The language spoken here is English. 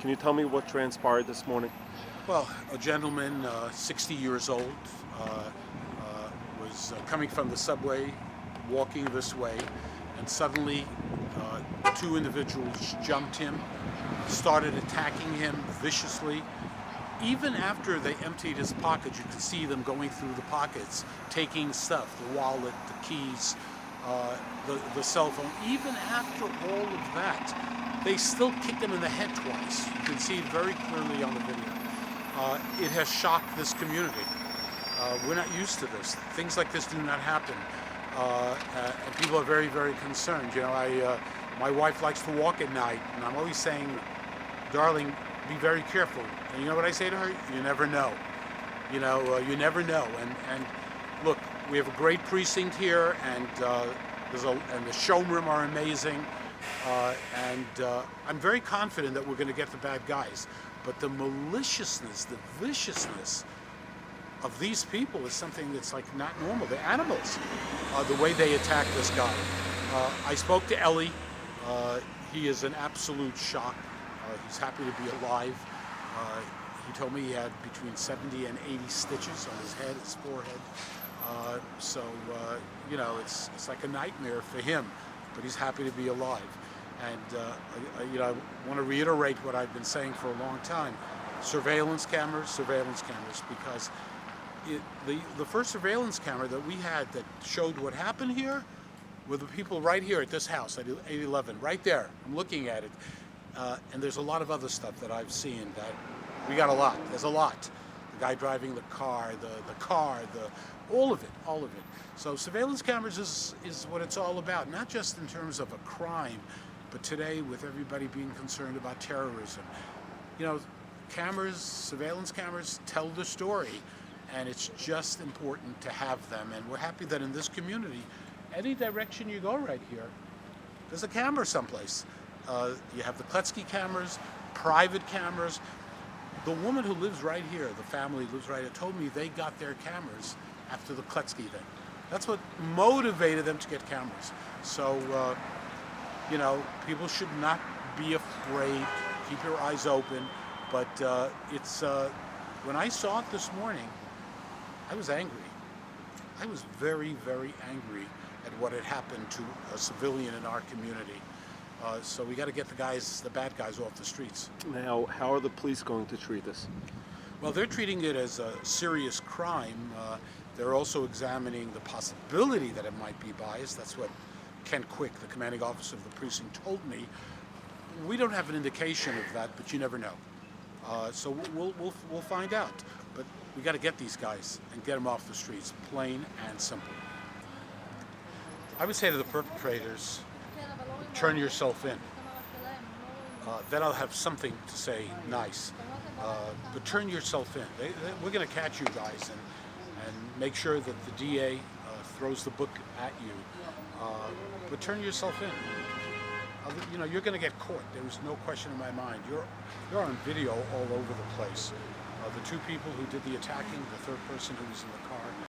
Can you tell me what transpired this morning? Well, a gentleman, 60 years old, was coming from the subway, walking this way, and suddenly two individuals jumped him, started attacking him viciously. Even after they emptied his pockets, you could see them going through the pockets, taking stuff, the wallet, the keys, the cell phone. Even after all of that, they still kicked him in the head twice. You can see it very clearly on the video. It has shocked this community. We're not used to this. Things like this do not happen. And people are very, very concerned. You know, my wife likes to walk at night, and I'm always saying, darling, be very careful. And you know what I say to her? You never know. You know, you never know. And look, we have a great precinct here, and and the showroom are amazing. I'm very confident that we're going to get the bad guys. But the maliciousness, the viciousness of these people is something that's like not normal. They're animals, the way they attack this guy. I spoke to Ellie. He is in absolute shock. He's happy to be alive. He told me he had between 70 and 80 stitches on his head, his forehead. You know, it's like a nightmare for him, but he's happy to be alive. And you know, I want to reiterate what I've been saying for a long time: surveillance cameras, because the first surveillance camera that we had that showed what happened here were the people right here at this house at 811, right there. I'm looking at it, and there's a lot of other stuff that I've seen that we got a lot. There's a lot. The guy driving the car, all of it. So surveillance cameras is what it's all about, not just in terms of a crime, but today with everybody being concerned about terrorism. You know, surveillance cameras tell the story, and it's just important to have them. And we're happy that in this community, any direction you go right here, there's a camera someplace. You have the Kletsky cameras, private cameras. The woman who lives right here, the family lives right here, told me they got their cameras after the Kletsky thing. That's what motivated them to get cameras. So, you know, people should not be afraid. Keep your eyes open. But when I saw it this morning, I was angry. I was very, very angry at what had happened to a civilian in our community. So we got to get the bad guys off the streets. Now, how are the police going to treat this? Well, they're treating it as a serious crime. They're also examining the possibility that it might be biased. That's what Ken Quick, the commanding officer of the precinct, told me. We don't have an indication of that, but you never know. So we'll find out. But we got to get these guys and get them off the streets, plain and simple. I would say to the perpetrators, turn yourself in. Then I'll have something to say nice. But turn yourself in. We're going to catch you guys and make sure that the DA throws the book at you. But turn yourself in. You know, you're going to get caught. There was no question in my mind. You're on video all over the place. The two people who did the attacking, the third person who was in the car,